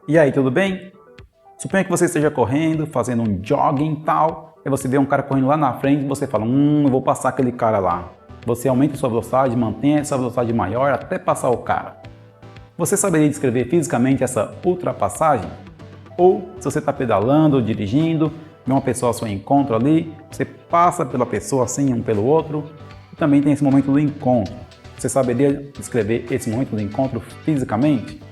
E aí, tudo bem? Suponha que você esteja correndo, fazendo um jogging e tal, e você vê um cara correndo lá na frente e você fala, eu vou passar aquele cara lá. Você aumenta sua velocidade, mantém essa velocidade maior até passar o cara. Você saberia descrever fisicamente essa ultrapassagem? Ou, se você está pedalando ou dirigindo, vê uma pessoa ao seu encontro ali, você passa pela pessoa assim, um pelo outro, e também tem esse momento do encontro. Você saberia descrever esse momento do encontro fisicamente?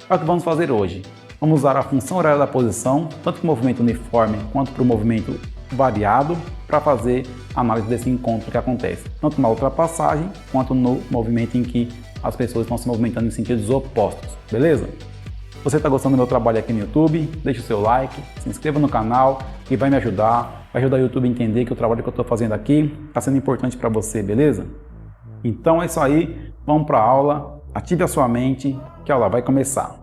É o que vamos fazer hoje. Vamos usar a função horária da posição, tanto para o movimento uniforme quanto para o movimento variado, para fazer a análise desse encontro que acontece, tanto na ultrapassagem quanto no movimento em que as pessoas estão se movimentando em sentidos opostos, beleza? Se você está gostando do meu trabalho aqui no YouTube, deixe o seu like, se inscreva no canal, que vai me ajudar, vai ajudar o YouTube a entender que o trabalho que eu estou fazendo aqui está sendo importante para você, beleza? Então é isso aí, vamos para a aula, ative a sua mente, que a aula vai começar.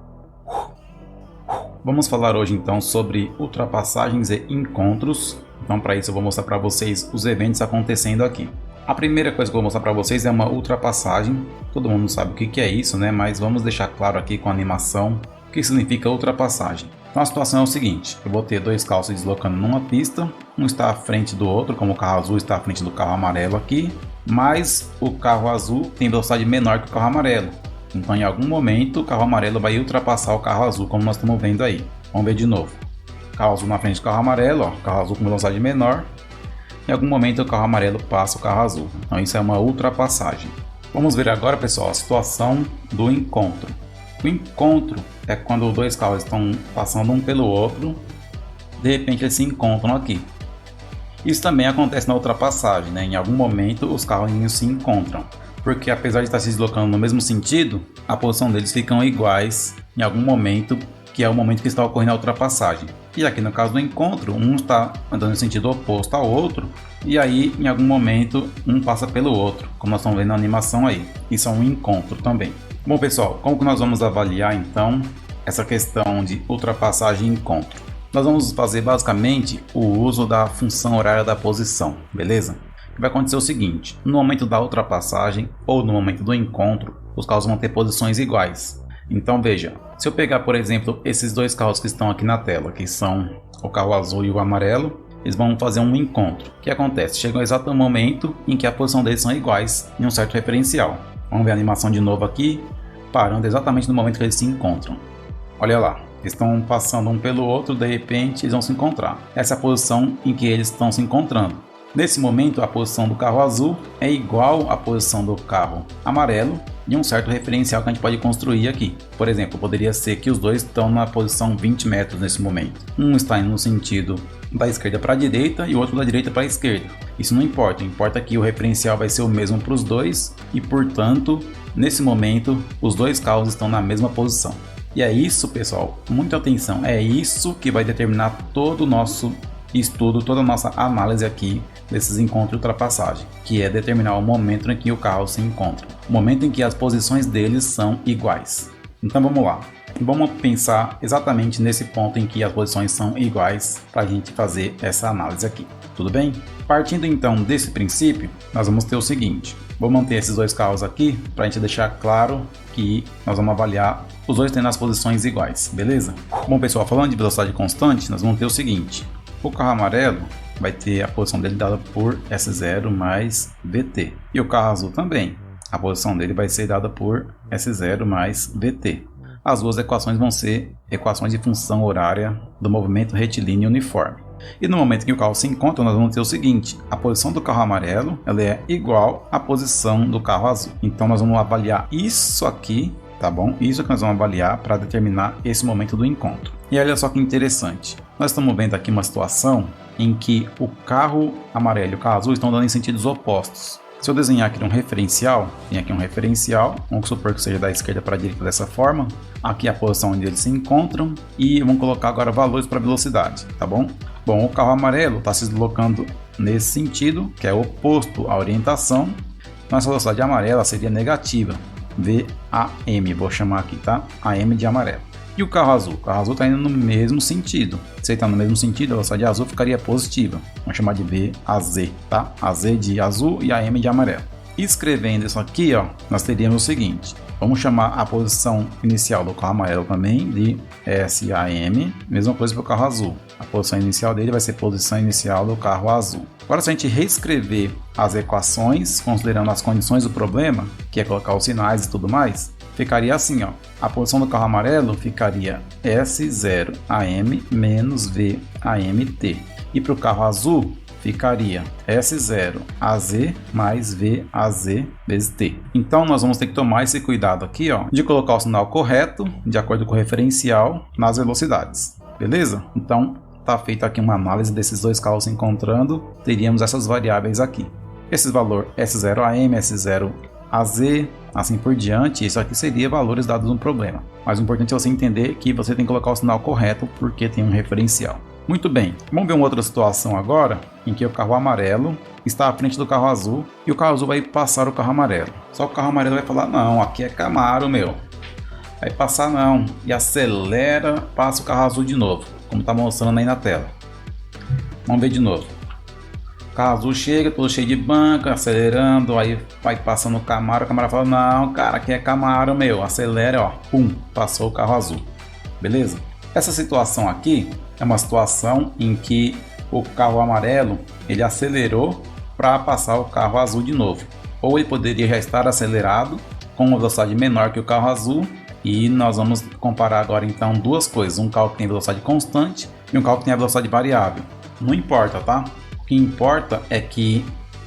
Vamos falar hoje então sobre ultrapassagens e encontros. Então para isso eu vou mostrar para vocês os eventos acontecendo aqui. A primeira coisa que eu vou mostrar para vocês é uma ultrapassagem. Todo mundo sabe o que é isso, né? Mas vamos deixar claro aqui com a animação o que significa ultrapassagem. Então a situação é o seguinte, eu vou ter dois carros se deslocando numa pista, um está à frente do outro, como o carro azul está à frente do carro amarelo aqui, mas o carro azul tem velocidade menor que o carro amarelo. Então em algum momento o carro amarelo vai ultrapassar o carro azul, como nós estamos vendo aí. Vamos ver de novo. Carro azul na frente do carro amarelo, ó, carro azul com velocidade menor. Em algum momento o carro amarelo passa o carro azul. Então isso é uma ultrapassagem. Vamos ver agora, pessoal, a situação do encontro. O encontro é quando dois carros estão passando um pelo outro, de repente eles se encontram aqui. Isso também acontece na ultrapassagem, né? Em algum momento os carrinhos se encontram, porque apesar de estar se deslocando no mesmo sentido, a posição deles ficam iguais em algum momento, que é o momento que está ocorrendo a ultrapassagem. E aqui no caso do encontro, um está andando em sentido oposto ao outro, e aí em algum momento um passa pelo outro, como nós estamos vendo na animação aí. Isso é um encontro também. Bom pessoal, como que nós vamos avaliar então essa questão de ultrapassagem e encontro? Nós vamos fazer basicamente o uso da função horária da posição, beleza? Vai acontecer o seguinte, no momento da ultrapassagem ou no momento do encontro, os carros vão ter posições iguais. Então veja, se eu pegar por exemplo esses dois carros que estão aqui na tela, que são o carro azul e o amarelo, eles vão fazer um encontro. O que acontece? Chega o exato momento em que a posição deles são iguais em um certo referencial. Vamos ver a animação de novo aqui, parando exatamente no momento que eles se encontram. Olha lá, eles estão passando um pelo outro, de repente eles vão se encontrar. Essa é a posição em que eles estão se encontrando. Nesse momento, a posição do carro azul é igual à posição do carro amarelo e um certo referencial que a gente pode construir aqui. Por exemplo, poderia ser que os dois estão na posição 20 metros nesse momento. Um está indo no sentido da esquerda para a direita e o outro da direita para a esquerda. Isso não importa, importa que o referencial vai ser o mesmo para os dois e, portanto, nesse momento, os dois carros estão na mesma posição. E é isso, pessoal, muita atenção, é isso que vai determinar todo o nosso estudo, toda a nossa análise aqui desses encontros de ultrapassagem, que é determinar o momento em que o carro se encontra, o momento em que as posições deles são iguais. Então vamos lá, vamos pensar exatamente nesse ponto em que as posições são iguais para a gente fazer essa análise aqui, tudo bem? Partindo então desse princípio, nós vamos ter o seguinte, vou manter esses dois carros aqui para a gente deixar claro que nós vamos avaliar os dois tendo as posições iguais, beleza? Bom pessoal, falando de velocidade constante, nós vamos ter o seguinte, o carro amarelo vai ter a posição dele dada por S0 mais VT. E o carro azul também. A posição dele vai ser dada por S0 mais VT. As duas equações vão ser equações de função horária do movimento retilíneo uniforme. E no momento que o carro se encontra, nós vamos ter o seguinte. A posição do carro amarelo ela é igual à posição do carro azul. Então nós vamos avaliar isso aqui, tá bom? Isso que nós vamos avaliar para determinar esse momento do encontro. E olha só que interessante. Nós estamos vendo aqui uma situação em que o carro amarelo e o carro azul estão dando em sentidos opostos. Se eu desenhar aqui um referencial, tem aqui um referencial, vamos supor que seja da esquerda para a direita dessa forma. Aqui é a posição onde eles se encontram e vamos colocar agora valores para velocidade, tá bom? Bom, o carro amarelo está se deslocando nesse sentido, que é oposto à orientação. Nossa velocidade amarela seria negativa, VAM, vou chamar aqui, tá? AM de amarelo. E o carro azul? O carro azul está indo no mesmo sentido. Se ele está no mesmo sentido, a velocidade azul ficaria positiva. Vamos chamar de VAZ, tá? AZ de azul e AM de amarelo. Escrevendo isso aqui, ó, nós teríamos o seguinte. Vamos chamar a posição inicial do carro amarelo também de SAM. Mesma coisa para o carro azul. A posição inicial dele vai ser posição inicial do carro azul. Agora, se a gente reescrever as equações, considerando as condições do problema, que é colocar os sinais e tudo mais, ficaria assim, ó. A posição do carro amarelo ficaria S0AM menos VAMT. E para o carro azul, ficaria S0AZ mais VAZ vezes T. Então nós vamos ter que tomar esse cuidado aqui, ó, de colocar o sinal correto, de acordo com o referencial, nas velocidades. Beleza? Então está feita aqui uma análise desses dois carros se encontrando. Teríamos essas variáveis aqui. Esse valor S0AM, S0AZ, assim por diante, isso aqui seria valores dados no problema. Mas o importante é você entender que você tem que colocar o sinal correto porque tem um referencial. Muito bem, vamos ver uma outra situação agora, em que o carro amarelo está à frente do carro azul e o carro azul vai passar o carro amarelo. Só que o carro amarelo vai falar, não, aqui é Camaro, meu. Vai passar não, e acelera, passa o carro azul de novo, como está mostrando aí na tela. Vamos ver de novo. O carro azul chega, todo cheio de banca, acelerando, aí vai passando o Camaro fala, não, cara, aqui é Camaro, meu, acelera, ó, pum, passou o carro azul. Beleza? Essa situação aqui é uma situação em que o carro amarelo ele acelerou para passar o carro azul de novo. Ou ele poderia já estar acelerado com uma velocidade menor que o carro azul. E nós vamos comparar agora então duas coisas. Um carro que tem velocidade constante e um carro que tem a velocidade variável. Não importa, tá? O que importa é que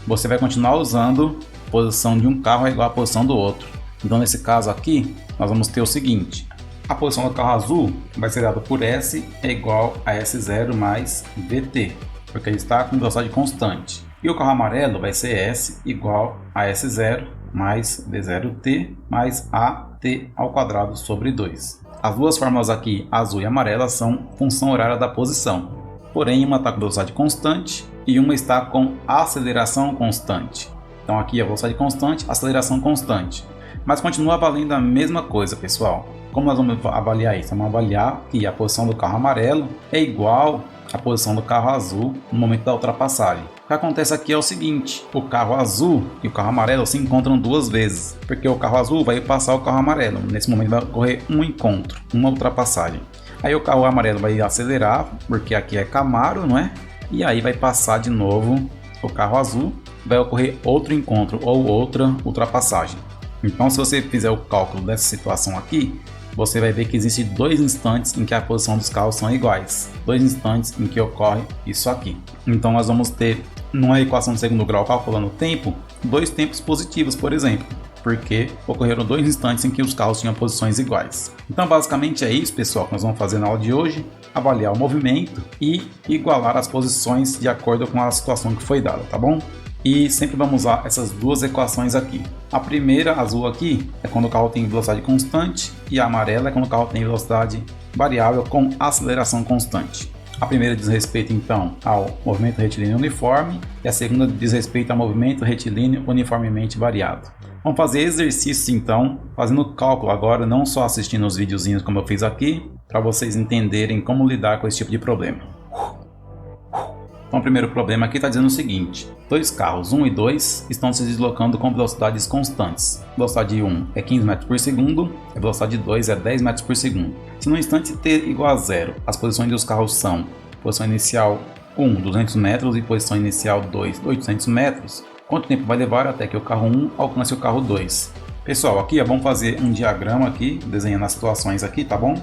você vai continuar usando a posição de um carro é igual à posição do outro. Então nesse caso aqui nós vamos ter o seguinte. A posição do carro azul vai ser dada por S é igual a S0 mais VT, porque ele está com velocidade constante. E o carro amarelo vai ser S igual a S0 mais V0T mais AT ao quadrado sobre 2. As duas fórmulas aqui, azul e amarela, são função horária da posição. Porém, uma está com velocidade constante e uma está com aceleração constante. Então aqui é velocidade constante, aceleração constante. Mas continua valendo a mesma coisa, pessoal. Como nós vamos avaliar isso? Vamos avaliar que a posição do carro amarelo é igual à posição do carro azul no momento da ultrapassagem. O que acontece aqui é o seguinte, o carro azul e o carro amarelo se encontram duas vezes, porque o carro azul vai passar o carro amarelo. Nesse momento vai ocorrer um encontro, uma ultrapassagem. Aí o carro amarelo vai acelerar, porque aqui é Camaro, não é? E aí vai passar de novo o carro azul, vai ocorrer outro encontro ou outra ultrapassagem. Então, se você fizer o cálculo dessa situação aqui, você vai ver que existem dois instantes em que a posição dos carros são iguais. Dois instantes em que ocorre isso aqui. Então, nós vamos ter, numa equação de segundo grau calculando o tempo, dois tempos positivos, por exemplo. Porque ocorreram dois instantes em que os carros tinham posições iguais. Então, basicamente é isso, pessoal, que nós vamos fazer na aula de hoje. Avaliar o movimento e igualar as posições de acordo com a situação que foi dada, tá bom? E sempre vamos usar essas duas equações aqui. A primeira, azul aqui, é quando o carro tem velocidade constante e a amarela é quando o carro tem velocidade variável com aceleração constante. A primeira diz respeito então ao movimento retilíneo uniforme e a segunda diz respeito ao movimento retilíneo uniformemente variado. Vamos fazer exercícios então, fazendo cálculo agora, não só assistindo os videozinhos como eu fiz aqui, para vocês entenderem como lidar com esse tipo de problema. Então o primeiro problema aqui está dizendo o seguinte, dois carros 1 e 2 estão se deslocando com velocidades constantes. A velocidade 1 é 15 metros por segundo, a velocidade 2 é 10 metros por segundo. Se no instante t igual a 0, as posições dos carros são posição inicial 1, 200 metros e posição inicial 2, 800 metros, quanto tempo vai levar até que o carro 1 alcance o carro 2? Pessoal, aqui vamos fazer um diagrama aqui, desenhando as situações aqui, tá bom?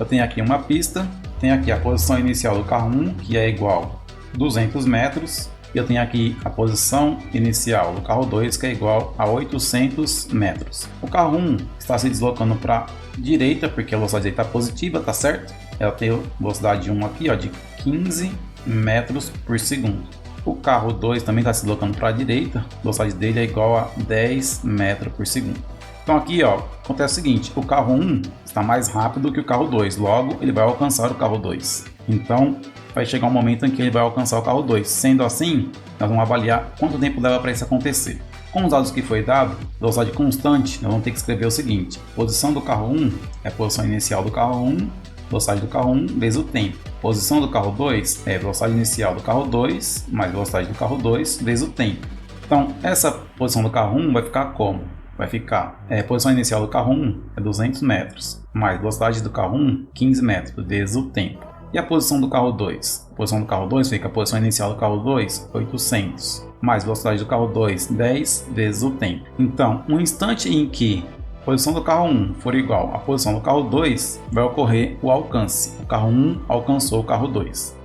Eu tenho aqui uma pista, tenho aqui a posição inicial do carro 1, que é igual 200 metros, e eu tenho aqui a posição inicial do carro 2, que é igual a 800 metros. O carro 1 está se deslocando para a direita, porque a velocidade está positiva, tá certo? Ela tem velocidade 1 aqui, ó, de 15 metros por segundo. O carro 2 também está se deslocando para a direita, a velocidade dele é igual a 10 metros por segundo. Então aqui, ó, acontece o seguinte, o carro 1 está mais rápido que o carro 2, logo ele vai alcançar o carro 2. Então vai chegar um momento em que ele vai alcançar o carro 2. Sendo assim, nós vamos avaliar quanto tempo leva para isso acontecer. Com os dados que foi dado, velocidade constante, nós vamos ter que escrever o seguinte, posição do carro 1 é a posição inicial do carro 1, velocidade do carro 1 vezes o tempo. Posição do carro 2 é a velocidade inicial do carro 2 mais velocidade do carro 2 vezes o tempo. Então, essa posição do carro 1 vai ficar como? Vai ficar, a posição inicial do carro 1 é 200 metros, mais velocidade do carro 1, 15 metros, vezes o tempo. E a posição do carro 2? A posição do carro 2 fica a posição inicial do carro 2, 800, mais velocidade do carro 2, 10 vezes o tempo. Então, no instante em que a posição do carro 1 for igual à posição do carro 2, vai ocorrer o alcance. O carro 1 alcançou o carro 2.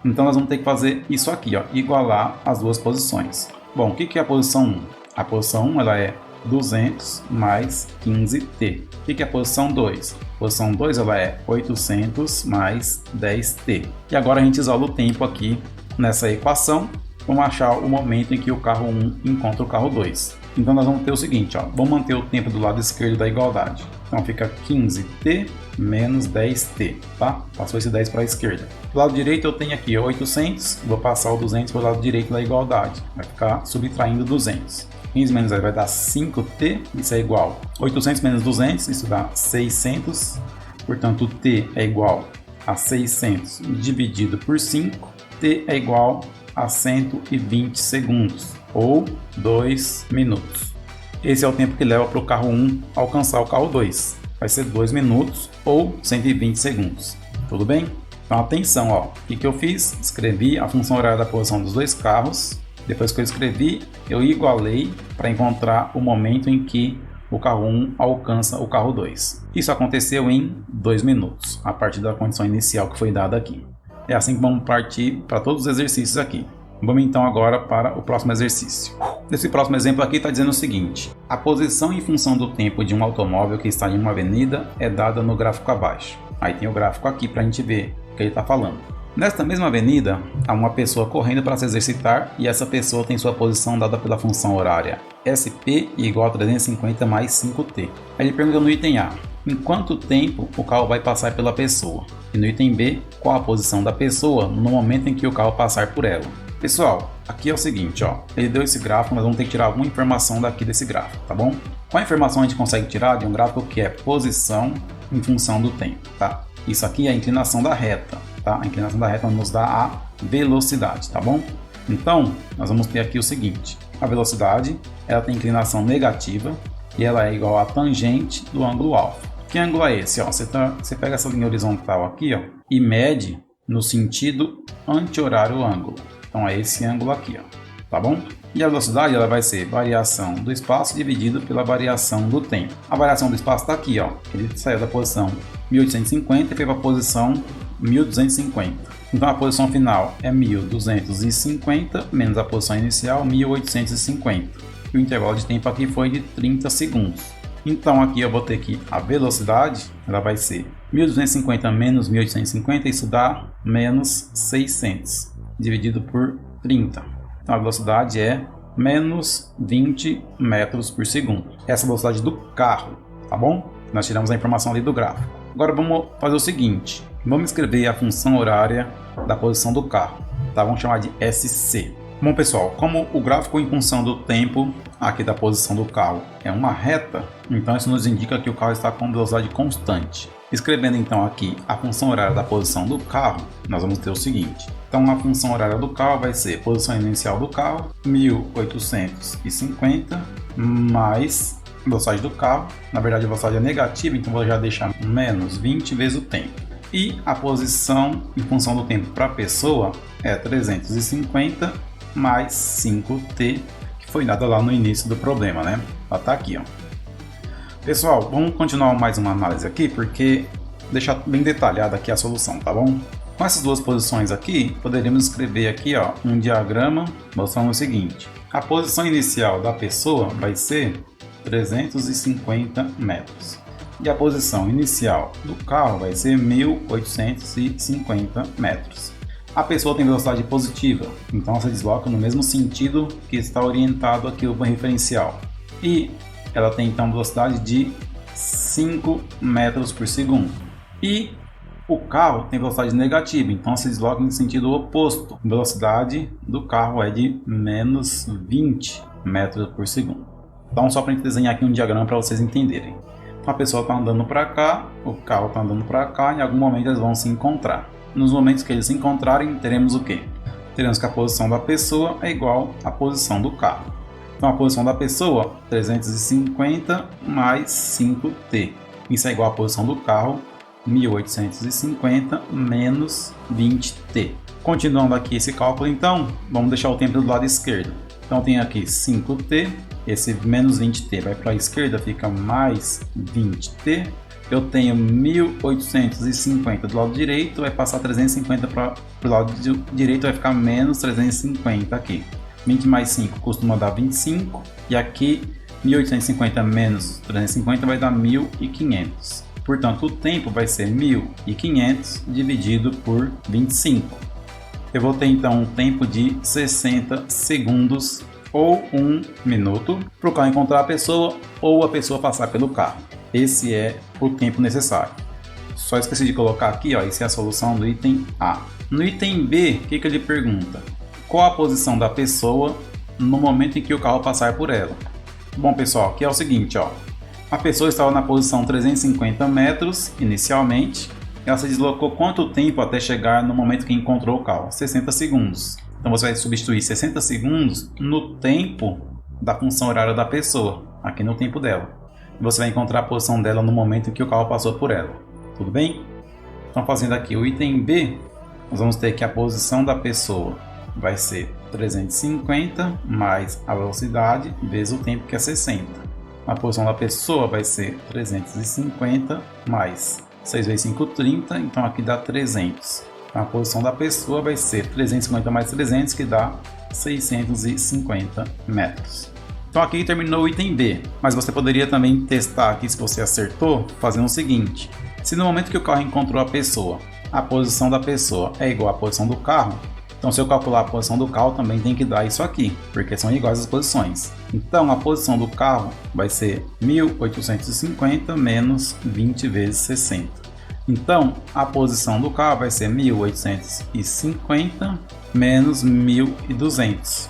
Então, nós vamos ter que fazer isso aqui, ó, igualar as duas posições. Bom, o que é a posição 1? A posição 1 ela é 200 mais 15t. O que é a posição 2? A posição 2 ela é 800 mais 10t. E agora a gente isola o tempo aqui nessa equação. Vamos achar o momento em que o carro 1 encontra o carro 2. Então nós vamos ter o seguinte, ó, vamos manter o tempo do lado esquerdo da igualdade. Então fica 15t menos 10t, tá? Passou esse 10 para a esquerda. Do lado direito eu tenho aqui 800, vou passar o 200 para o lado direito da igualdade. Vai ficar subtraindo 200. 15 menos 10 vai dar 5t, isso é igual. 800 menos 200, isso dá 600. Portanto, t é igual a 600 dividido por 5. T é igual a 120 segundos, ou 2 minutos. Esse é o tempo que leva para o carro 1 alcançar o carro 2. Vai ser 2 minutos ou 120 segundos. Tudo bem? Então, atenção, ó. O que eu fiz? Escrevi a função horária da posição dos dois carros. Depois que eu escrevi, eu igualei para encontrar o momento em que o carro 1 alcança o carro 2. Isso aconteceu em 2 minutos, a partir da condição inicial que foi dada aqui. É assim que vamos partir para todos os exercícios aqui. Vamos então agora para o próximo exercício. Nesse próximo exemplo aqui está dizendo o seguinte: a posição em função do tempo de um automóvel que está em uma avenida é dada no gráfico abaixo. Aí tem o gráfico aqui para a gente ver o que ele está falando. Nesta mesma avenida, há uma pessoa correndo para se exercitar e essa pessoa tem sua posição dada pela função horária SP igual a 350 mais 5t. Aí ele pergunta no item A, em quanto tempo o carro vai passar pela pessoa? E no item B, qual a posição da pessoa no momento em que o carro passar por ela? Pessoal, aqui é o seguinte, ó, ele deu esse gráfico, nós vamos ter que tirar alguma informação daqui desse gráfico, tá bom? Qual a informação a gente consegue tirar de um gráfico que é posição em função do tempo, tá? Isso aqui é a inclinação da reta, tá? A inclinação da reta nos dá a velocidade, tá bom? Então, nós vamos ter aqui o seguinte, a velocidade, ela tem inclinação negativa e ela é igual à tangente do ângulo alfa. Que ângulo é esse? Ó, você pega essa linha horizontal aqui, ó, e mede no sentido anti-horário o ângulo. Então é esse ângulo aqui, ó, tá bom? E a velocidade ela vai ser variação do espaço dividido pela variação do tempo. A variação do espaço está aqui, ó. Ele saiu da posição 1850 e foi para a posição 1250. Então a posição final é 1250 menos a posição inicial 1850. E o intervalo de tempo aqui foi de 30 segundos. Então aqui eu vou ter que a velocidade ela vai ser 1250 menos 1850, isso dá menos 600 dividido por 30. Então a velocidade é menos 20 metros por segundo. Essa é a velocidade do carro, tá bom? Nós tiramos a informação ali do gráfico. Agora vamos fazer o seguinte, vamos escrever a função horária da posição do carro, tá? Vamos chamar de SC. Bom pessoal, como o gráfico em função do tempo aqui da posição do carro é uma reta, então isso nos indica que o carro está com velocidade constante. Escrevendo então aqui a função horária da posição do carro, nós vamos ter o seguinte. Então a função horária do carro vai ser posição inicial do carro, 1850, mais a velocidade do carro. Na verdade a velocidade é negativa, então vou já deixar menos 20 vezes o tempo. E a posição em função do tempo para a pessoa é 350 mais 5t, que foi dada lá no início do problema, né? Ela tá aqui, ó. Pessoal, vamos continuar mais uma análise aqui, porque deixar bem detalhada aqui a solução, tá bom? Com essas duas posições aqui, poderíamos escrever aqui, ó, um diagrama mostrando o seguinte. A posição inicial da pessoa vai ser 350 metros. E a posição inicial do carro vai ser 1850 metros. A pessoa tem velocidade positiva, então ela se desloca no mesmo sentido que está orientado aqui o referencial. E ela tem então velocidade de 5 metros por segundo. E o carro tem velocidade negativa, então se desloca em sentido oposto. A velocidade do carro é de menos 20 metros por segundo. Então só para a gente desenhar aqui um diagrama para vocês entenderem. Então a pessoa está andando para cá, o carro está andando para cá, em algum momento eles vão se encontrar. Nos momentos que eles se encontrarem, teremos o quê? teremos que a posição da pessoa é igual à posição do carro. Então a posição da pessoa, 350 mais 5t. Isso é igual à posição do carro, 1850 menos 20t. Continuando aqui esse cálculo, então, vamos deixar o tempo do lado esquerdo. Então tem aqui 5t, esse menos 20t vai para a esquerda, fica mais 20t. Eu tenho 1850 do lado direito, vai passar 350 para o lado direito, vai ficar menos 350 aqui. 20 mais 5 costuma dar 25, e aqui 1850 menos 350 vai dar 1500. Portanto, o tempo vai ser 1500 dividido por 25. Eu vou ter então um tempo de 60 segundos ou 1 minuto para o carro encontrar a pessoa ou a pessoa passar pelo carro. Esse é o tempo necessário. Só esqueci de colocar aqui, ó, essa é a solução do item A. No item B, o que ele pergunta? Qual a posição da pessoa no momento em que o carro passar por ela? Bom, pessoal, aqui é o seguinte, ó. A pessoa estava na posição 350 metros inicialmente. Ela se deslocou quanto tempo até chegar no momento que encontrou o carro? 60 segundos. Então você vai substituir 60 segundos no tempo da função horária da pessoa, aqui no tempo dela. Você vai encontrar a posição dela no momento em que o carro passou por ela. Tudo bem? Então fazendo aqui o item B, nós vamos ter que a posição da pessoa vai ser 350 mais a velocidade vezes o tempo, que é 60. A posição da pessoa vai ser 350 mais 6 vezes 5, 30, então aqui dá 300. Então a posição da pessoa vai ser 350 mais 300, que dá 650 metros. Então aqui terminou o item B, mas você poderia também testar aqui se você acertou, fazendo o seguinte. Se no momento que o carro encontrou a pessoa, a posição da pessoa é igual à posição do carro, então se eu calcular a posição do carro também tem que dar isso aqui, porque são iguais as posições. Então a posição do carro vai ser 1850 menos 20 vezes 60. Então a posição do carro vai ser 1850 menos 1200.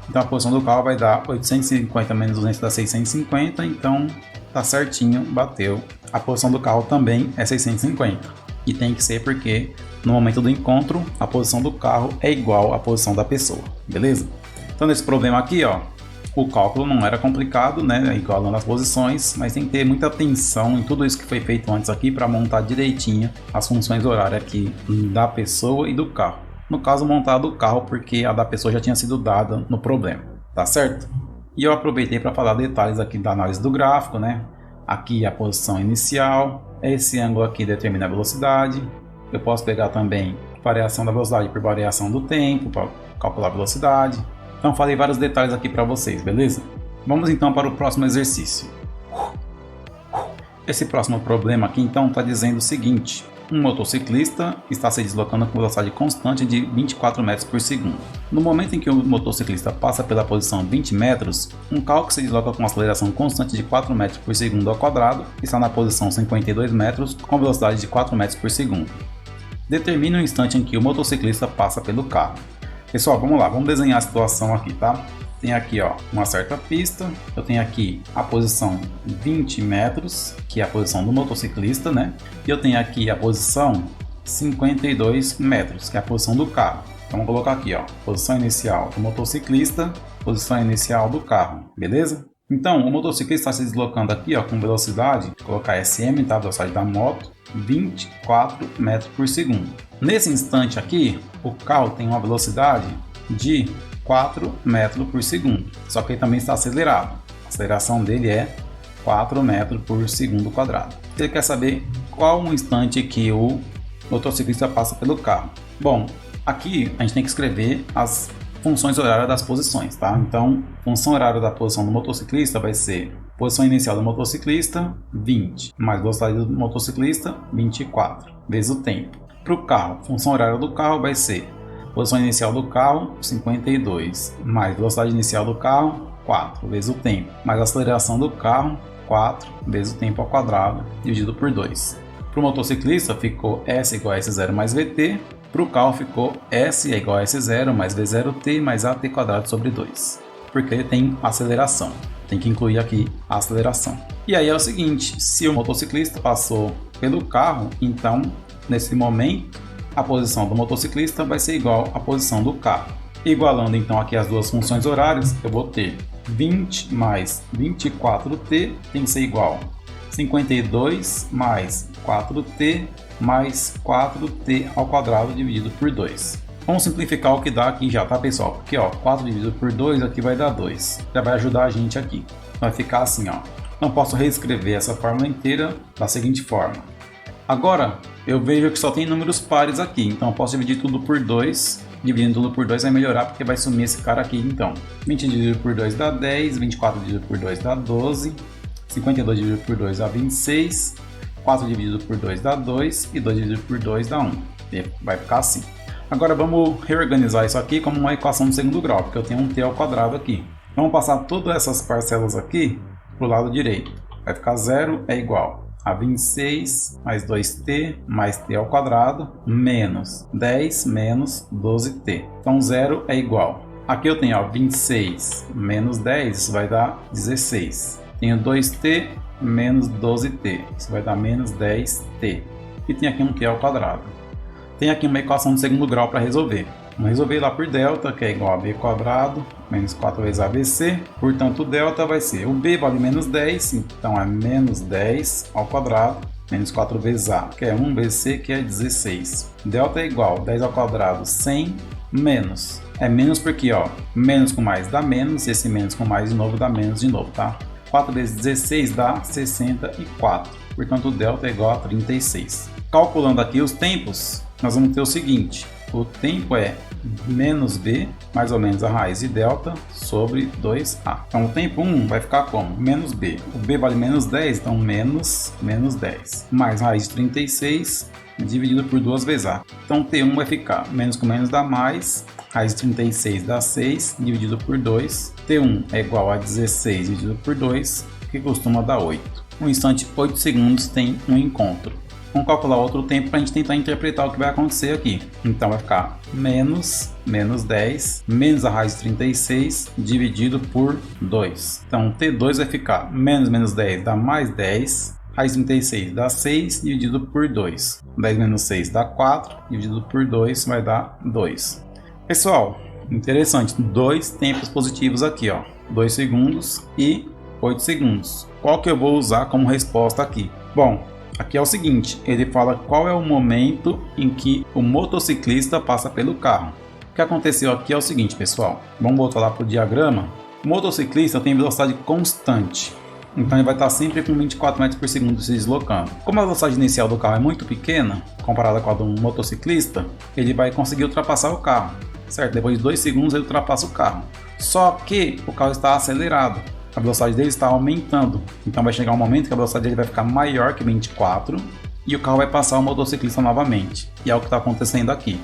Então a posição do carro vai dar 850 menos 200 dá 650, então tá certinho, bateu. A posição do carro também é 650. E tem que ser porque no momento do encontro a posição do carro é igual à posição da pessoa, beleza? Então nesse problema aqui, ó, o cálculo não era complicado, né, igualando as posições, mas tem que ter muita atenção em tudo isso que foi feito antes aqui para montar direitinho as funções horárias aqui da pessoa e do carro. No caso, montar do carro porque a da pessoa já tinha sido dada no problema, tá certo? E eu aproveitei para falar detalhes aqui da análise do gráfico, né? Aqui a posição inicial, esse ângulo aqui determina a velocidade. Eu posso pegar também variação da velocidade por variação do tempo para calcular a velocidade. Então falei vários detalhes aqui para vocês, beleza? Vamos então para o próximo exercício. Esse próximo problema aqui então está dizendo o seguinte. Um motociclista está se deslocando com velocidade constante de 24 metros por segundo. No momento em que o motociclista passa pela posição 20 metros, um carro que se desloca com aceleração constante de 4 metros por segundo ao quadrado está na posição 52 metros com velocidade de 4 metros por segundo. Determine o instante em que o motociclista passa pelo carro. Pessoal, vamos lá, vamos desenhar a situação aqui, tá? Tem aqui, ó, uma certa pista, eu tenho aqui a posição 20 metros, que é a posição do motociclista, né? E eu tenho aqui a posição 52 metros, que é a posição do carro. Então vamos colocar aqui, ó, posição inicial do motociclista, posição inicial do carro, beleza? Então o motociclista está se deslocando aqui, ó, com velocidade, vou colocar SM, tá? Velocidade da moto, 24 metros por segundo. Nesse instante aqui, o carro tem uma velocidade de 4 metros por segundo, só que ele também está acelerado. A aceleração dele é 4 metros por segundo quadrado. Ele quer saber qual o instante que o motociclista passa pelo carro. Bom, aqui a gente tem que escrever as funções horárias das posições, tá? Então, função horária da posição do motociclista vai ser posição inicial do motociclista, 20, mais velocidade do motociclista, 24, vezes o tempo. Para o carro, função horária do carro vai ser posição inicial do carro, 52, mais velocidade inicial do carro, 4, vezes o tempo, mais aceleração do carro, 4, vezes o tempo ao quadrado, dividido por 2. Para o motociclista ficou S igual a S0 mais VT, para o carro ficou S é igual a S0 mais V0T mais AT quadrado sobre 2, porque ele tem aceleração, tem que incluir aqui a aceleração. E aí é o seguinte, se o motociclista passou pelo carro, então nesse momento a posição do motociclista vai ser igual à posição do carro. Igualando então aqui as duas funções horárias, eu vou ter 20 mais 24t tem que ser igual a 52 mais 4t mais 4t ao quadrado dividido por 2. Vamos simplificar o que dá aqui já, tá pessoal? Porque ó, 4 dividido por 2 aqui vai dar 2. Já vai ajudar a gente aqui. Vai ficar assim, ó. Não posso reescrever essa fórmula inteira da seguinte forma. Agora, eu vejo que só tem números pares aqui, então eu posso dividir tudo por 2. Dividindo tudo por 2 vai melhorar porque vai sumir esse cara aqui então. 20 dividido por 2 dá 10, 24 dividido por 2 dá 12, 52 dividido por 2 dá 26, 4 dividido por 2 dá 2 e 2 dividido por 2 dá 1. E vai ficar assim. Agora vamos reorganizar isso aqui como uma equação de segundo grau, porque eu tenho um t ao quadrado aqui. Vamos passar todas essas parcelas aqui para o lado direito. Vai ficar 0 é igual a 26 mais 2t mais t ao quadrado menos 10 menos 12t. Então 0 é igual. Aqui eu tenho ó, 26 menos 10, isso vai dar 16. Tenho 2t menos 12t, isso vai dar menos 10t. E tem aqui um t ao quadrado. Tem aqui uma equação de segundo grau para resolver. Vamos resolver lá por delta, que é igual a b quadrado menos 4 vezes abc. Portanto, o delta vai ser, o b vale menos 10, então é menos 10 ao quadrado, menos 4 vezes a, que é 1 vezes c, que é 16. Delta é igual a 10 ao quadrado, 100, menos. É menos porque, ó, menos com mais dá menos, esse menos com mais de novo dá menos de novo, tá? 4 vezes 16 dá 64. Portanto, o delta é igual a 36. Calculando aqui os tempos, nós vamos ter o seguinte. O tempo é menos b, mais ou menos a raiz de delta, sobre 2a. Então o tempo 1 vai ficar como? Menos b. O b vale menos 10, então menos 10. Mais raiz de 36, dividido por 2 vezes a. Então t1 vai ficar menos com menos dá mais, raiz de 36 dá 6, dividido por 2. t1 é igual a 16 dividido por 2, que costuma dar 8. Um instante 8 segundos tem um encontro. Vamos calcular outro tempo para a gente tentar interpretar o que vai acontecer aqui. Então vai ficar menos 10, menos a raiz de 36, dividido por 2. Então T2 vai ficar menos 10 dá mais 10, raiz de 36 dá 6, dividido por 2. 10 menos 6 dá 4, dividido por 2 vai dar 2. Pessoal, interessante, dois tempos positivos aqui, ó, 2 segundos e 8 segundos. Qual que eu vou usar como resposta aqui? Bom, aqui é o seguinte, ele fala qual é o momento em que o motociclista passa pelo carro. O que aconteceu aqui é o seguinte, pessoal. Vamos voltar lá para o diagrama. O motociclista tem velocidade constante. Então ele vai estar sempre com 24 metros por segundo se deslocando. Como a velocidade inicial do carro é muito pequena, comparada com a do motociclista, ele vai conseguir ultrapassar o carro. Certo? Depois de 2 segundos ele ultrapassa o carro. Só que o carro está acelerado. A velocidade dele está aumentando, então vai chegar um momento que a velocidade dele vai ficar maior que 24 e o carro vai passar o motociclista novamente, e é o que está acontecendo aqui.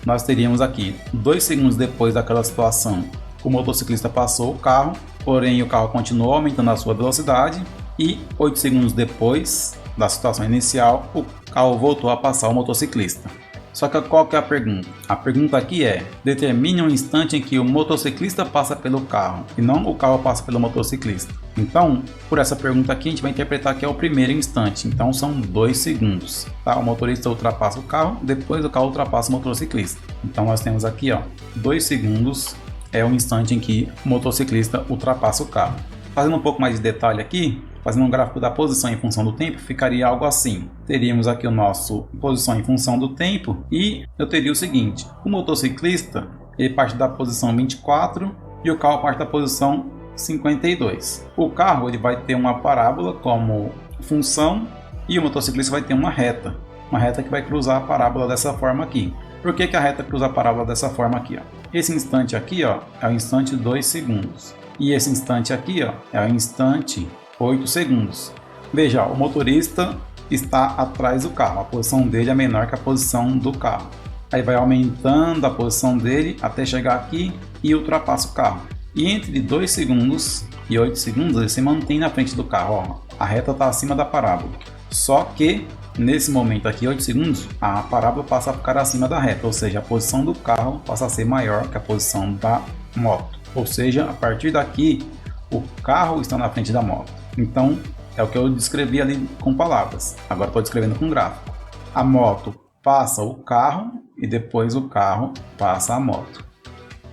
Nós teríamos aqui 2 segundos depois daquela situação, o motociclista passou o carro, porém o carro continuou aumentando a sua velocidade e 8 segundos depois da situação inicial, o carro voltou a passar o motociclista. Só que qual que é a pergunta? A pergunta aqui é, determine um instante em que o motociclista passa pelo carro e não o carro passa pelo motociclista. Então, por essa pergunta aqui, a gente vai interpretar que é o primeiro instante. Então, são 2 segundos. Tá? O motorista ultrapassa o carro, depois o carro ultrapassa o motociclista. Então, nós temos aqui, ó, 2 segundos é o instante em que o motociclista ultrapassa o carro. Fazendo um pouco mais de detalhe aqui, fazendo um gráfico da posição em função do tempo, ficaria algo assim. Teríamos aqui o nosso posição em função do tempo e eu teria o seguinte. O motociclista ele parte da posição 24 e o carro parte da posição 52. O carro ele vai ter uma parábola como função e o motociclista vai ter uma reta. Uma reta que vai cruzar a parábola dessa forma aqui. Por que a reta cruza a parábola dessa forma aqui? Ó? Esse instante aqui ó, é o instante 2 segundos. E esse instante aqui ó, é o instante 8 segundos. Veja, o motorista está atrás do carro. A posição dele é menor que a posição do carro. Aí vai aumentando a posição dele até chegar aqui e ultrapassa o carro. E entre 2 segundos e 8 segundos ele se mantém na frente do carro. Ó. A reta está acima da parábola. Só que nesse momento aqui, 8 segundos, a parábola passa a ficar acima da reta. Ou seja, a posição do carro passa a ser maior que a posição da moto. Ou seja, a partir daqui, o carro está na frente da moto. Então, é o que eu descrevi ali com palavras. Agora estou descrevendo com gráfico. A moto passa o carro e depois o carro passa a moto.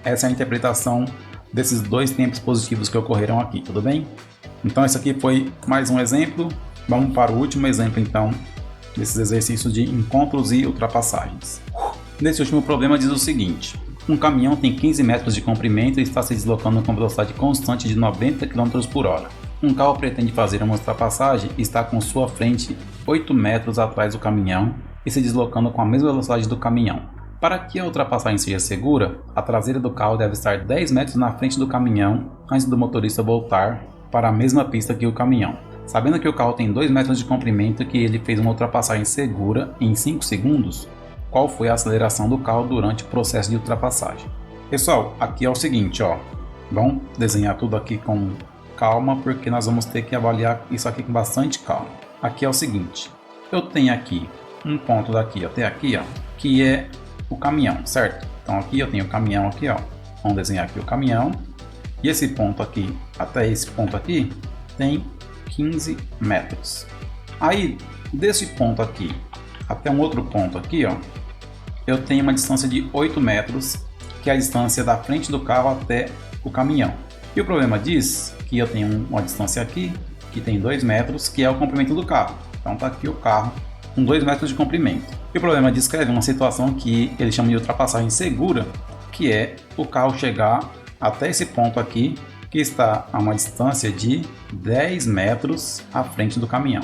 Essa é a interpretação desses dois tempos positivos que ocorreram aqui, tudo bem? Então esse aqui foi mais um exemplo. Vamos para o último exemplo então, desses exercícios de encontros e ultrapassagens. Nesse último problema diz o seguinte: um caminhão tem 15 metros de comprimento e está se deslocando com velocidade constante de 90 km por hora. Um carro pretende fazer uma ultrapassagem e está com sua frente 8 metros atrás do caminhão e se deslocando com a mesma velocidade do caminhão. Para que a ultrapassagem seja segura, a traseira do carro deve estar 10 metros na frente do caminhão antes do motorista voltar para a mesma pista que o caminhão. Sabendo que o carro tem 2 metros de comprimento e que ele fez uma ultrapassagem segura em 5 segundos, qual foi a aceleração do carro durante o processo de ultrapassagem? Pessoal, aqui é o seguinte, ó. Vamos desenhar tudo aqui com calma, porque nós vamos ter que avaliar isso aqui com bastante calma. Aqui é o seguinte: eu tenho aqui um ponto daqui até aqui, ó, que é o caminhão, certo? Então aqui eu tenho o caminhão aqui, ó. Vamos desenhar aqui o caminhão. E esse ponto aqui até esse ponto aqui tem 15 metros. Aí desse ponto aqui até um outro ponto aqui, ó, eu tenho uma distância de 8 metros, que é a distância da frente do carro até o caminhão. E o problema diz que eu tenho uma distância aqui, que tem 2 metros, que é o comprimento do carro. Então tá aqui o carro com 2 metros de comprimento. E o problema descreve uma situação que ele chama de ultrapassagem segura, que é o carro chegar até esse ponto aqui, que está a uma distância de 10 metros à frente do caminhão.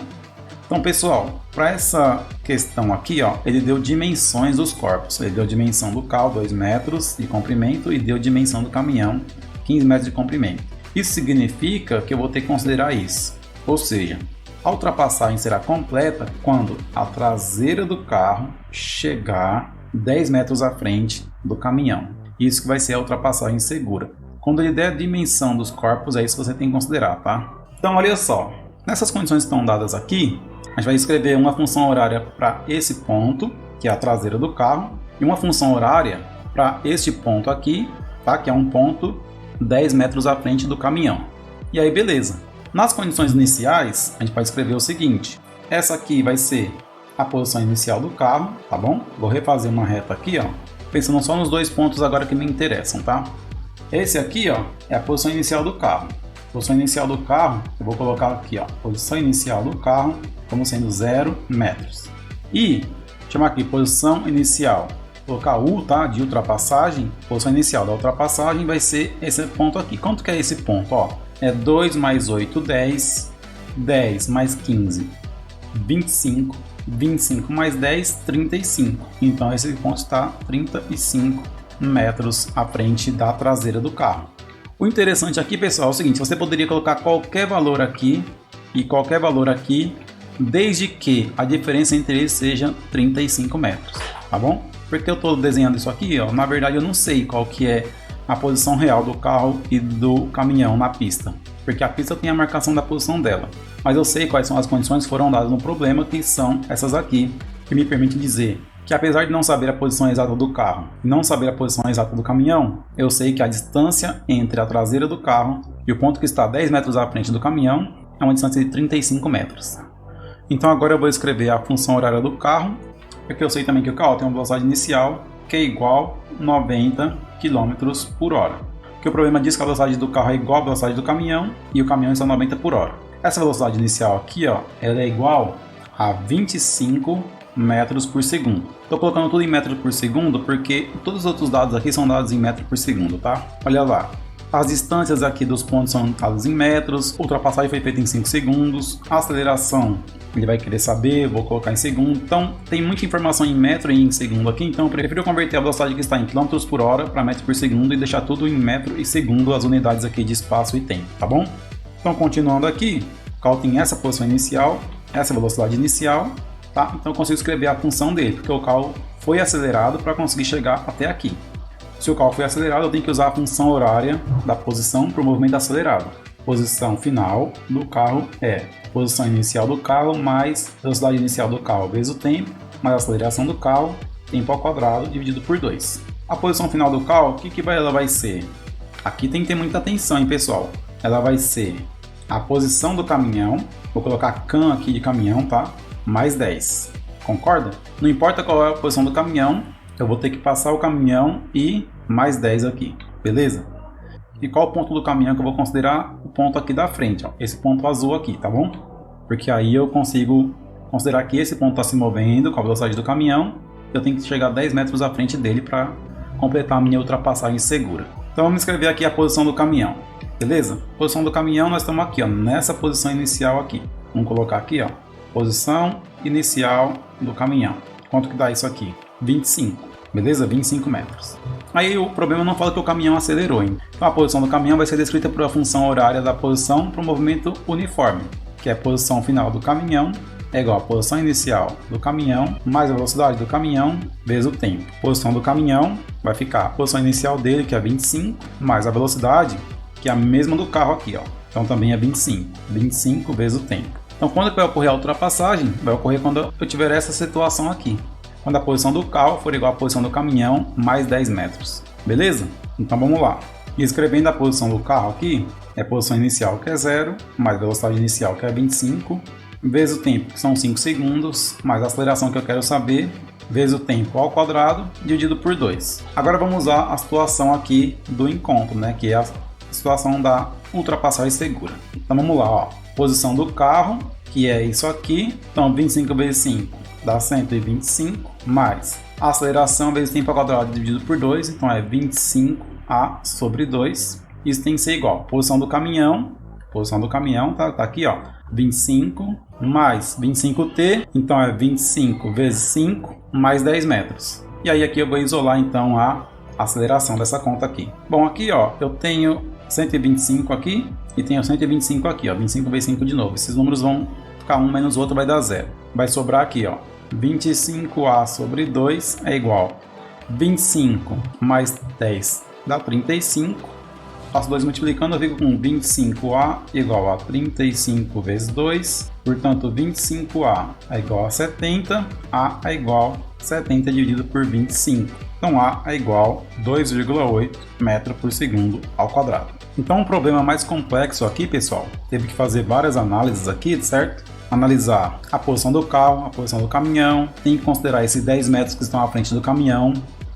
Então, pessoal, para essa questão aqui, ó, ele deu dimensões dos corpos. Ele deu dimensão do carro, 2 metros de comprimento, e deu dimensão do caminhão, 15 metros de comprimento. Isso significa que eu vou ter que considerar isso. Ou seja, a ultrapassagem será completa quando a traseira do carro chegar 10 metros à frente do caminhão. Isso que vai ser a ultrapassagem segura. Quando ele der a dimensão dos corpos, é isso que você tem que considerar, tá? Então, olha só. Nessas condições que estão dadas aqui, a gente vai escrever uma função horária para esse ponto, que é a traseira do carro, e uma função horária para este ponto aqui, tá? Que é um ponto 10 metros à frente do caminhão. E aí, beleza. Nas condições iniciais, a gente vai escrever o seguinte: essa aqui vai ser a posição inicial do carro, tá bom? Vou refazer uma reta aqui, ó, pensando só nos dois pontos agora que me interessam, tá? Esse aqui, ó, é a posição inicial do carro. Posição inicial do carro, eu vou colocar aqui, ó, posição inicial do carro como sendo 0 metros. E chamar aqui posição inicial, colocar U, tá, de ultrapassagem. Posição inicial da ultrapassagem vai ser esse ponto aqui. Quanto que é esse ponto, ó? É 2 mais 8, 10, 10 mais 15, 25, 25 mais 10, 35. Então esse ponto está 35 metros à frente da traseira do carro. O interessante aqui, pessoal, é o seguinte: você poderia colocar qualquer valor aqui e qualquer valor aqui, desde que a diferença entre eles seja 35 metros, tá bom? Porque eu estou desenhando isso aqui, ó, na verdade eu não sei qual que é a posição real do carro e do caminhão na pista, porque a pista tem a marcação da posição dela, mas eu sei quais são as condições que foram dadas no problema, que são essas aqui, que me permite dizer que, apesar de não saber a posição exata do carro e não saber a posição exata do caminhão, eu sei que a distância entre a traseira do carro e o ponto que está 10 metros à frente do caminhão é uma distância de 35 metros. Então agora eu vou escrever a função horária do carro, porque eu sei também que o carro tem uma velocidade inicial que é igual a 90 km por hora. Porque o problema diz que a velocidade do carro é igual à velocidade do caminhão e o caminhão está a 90 por hora. Essa velocidade inicial aqui, ó, ela é igual a 25 metros por segundo. Estou colocando tudo em metros por segundo porque todos os outros dados aqui são dados em metros por segundo, tá? Olha lá. As distâncias aqui dos pontos são dadas em metros, a ultrapassagem foi feita em 5 segundos, a aceleração ele vai querer saber, vou colocar em segundo. Então tem muita informação em metro e em segundo aqui, então eu prefiro converter a velocidade que está em km por hora para metros por segundo e deixar tudo em metro e segundo, as unidades aqui de espaço e tempo, tá bom? Então, continuando aqui, o carro tem essa posição inicial, essa velocidade inicial, tá? Então eu consigo escrever a função dele, porque o carro foi acelerado para conseguir chegar até aqui. Se o carro foi acelerado, eu tenho que usar a função horária da posição para o movimento acelerado. Posição final do carro é posição inicial do carro mais velocidade inicial do carro vezes o tempo, mais a aceleração do carro, tempo ao quadrado, dividido por 2. A posição final do carro, ela vai ser? Aqui tem que ter muita atenção, hein, pessoal? Ela vai ser a posição do caminhão, vou colocar CAM aqui de caminhão, tá? Mais 10. Concorda? Não importa qual é a posição do caminhão, eu vou ter que passar o caminhão e mais 10 aqui, beleza? E qual o ponto do caminhão que eu vou considerar? O ponto aqui da frente, ó, esse ponto azul aqui, tá bom? Porque aí eu consigo considerar que esse ponto está se movendo com a velocidade do caminhão, eu tenho que chegar 10 metros à frente dele para completar a minha ultrapassagem segura. Então vamos escrever aqui a posição do caminhão, beleza? Posição do caminhão, nós estamos aqui, ó, nessa posição inicial aqui. Vamos colocar aqui, ó, posição inicial do caminhão. Quanto que dá isso aqui? 25, beleza? 25 metros. Aí o problema não fala que o caminhão acelerou, hein? Então a posição do caminhão vai ser descrita por a função horária da posição para o movimento uniforme, que é a posição final do caminhão é igual a posição inicial do caminhão mais a velocidade do caminhão vezes o tempo. Posição do caminhão vai ficar a posição inicial dele, que é 25, mais a velocidade, que é a mesma do carro aqui, ó. Então também é 25. 25 vezes o tempo. Então quando vai ocorrer a ultrapassagem? Vai ocorrer quando eu tiver essa situação aqui. Quando a posição do carro for igual à posição do caminhão mais 10 metros. Beleza? Então vamos lá. E escrevendo a posição do carro aqui, é a posição inicial, que é 0, mais a velocidade inicial, que é 25, vezes o tempo, que são 5 segundos, mais a aceleração que eu quero saber, vezes o tempo ao quadrado, dividido por 2. Agora vamos usar a situação aqui do encontro, né? Que é a situação da ultrapassagem segura. Então vamos lá, ó. Posição do carro, que é isso aqui. Então 25 vezes 5 dá 125, mais a aceleração vezes tempo ao quadrado dividido por 2, então é 25A sobre 2. Isso tem que ser igual. Posição do caminhão tá aqui, ó. 25 mais 25T, então é 25 vezes 5 mais 10 metros. E aí aqui eu vou isolar então a aceleração dessa conta aqui. Bom, aqui ó, eu tenho 125 aqui e tenho 125 aqui, ó, 25 vezes 5 de novo. Esses números vão ficar um menos o outro, vai dar 0. Vai sobrar aqui, ó, 25A sobre 2 é igual 25 mais 10 dá 35. Faço 2 multiplicando, eu fico com 25A igual a 35 vezes 2. Portanto, 25A é igual a 70. A é igual a 70 dividido por 25. Então, A é igual a 2,8 metros por segundo ao quadrado. Então, um problema mais complexo aqui, pessoal, teve que fazer várias análises aqui, certo? Analisar a posição do carro, a posição do caminhão. Tem que considerar esses 10 metros que estão à frente do caminhão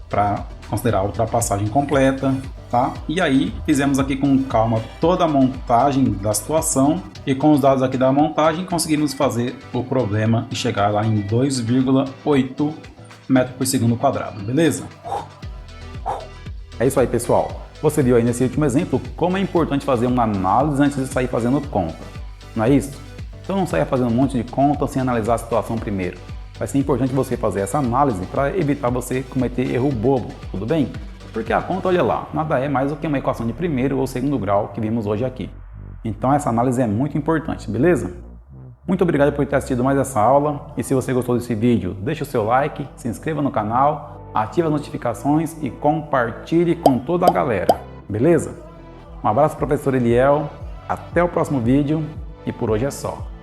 para considerar a ultrapassagem completa. Tá? E aí fizemos aqui com calma toda a montagem da situação e com os dados aqui da montagem conseguimos fazer o problema e chegar lá em 2,8 metros por segundo quadrado, beleza? É isso aí, pessoal. Você viu aí nesse último exemplo como é importante fazer uma análise antes de sair fazendo conta, não é isso? Então não saia fazendo um monte de conta sem analisar a situação primeiro. Vai ser importante você fazer essa análise para evitar você cometer erro bobo, tudo bem? Porque a conta, olha lá, nada é mais do que uma equação de primeiro ou segundo grau que vimos hoje aqui. Então essa análise é muito importante, beleza? Muito obrigado por ter assistido mais essa aula. E se você gostou desse vídeo, deixa o seu like, se inscreva no canal, ative as notificações e compartilhe com toda a galera, beleza? Um abraço, professor Eliel, até o próximo vídeo e por hoje é só.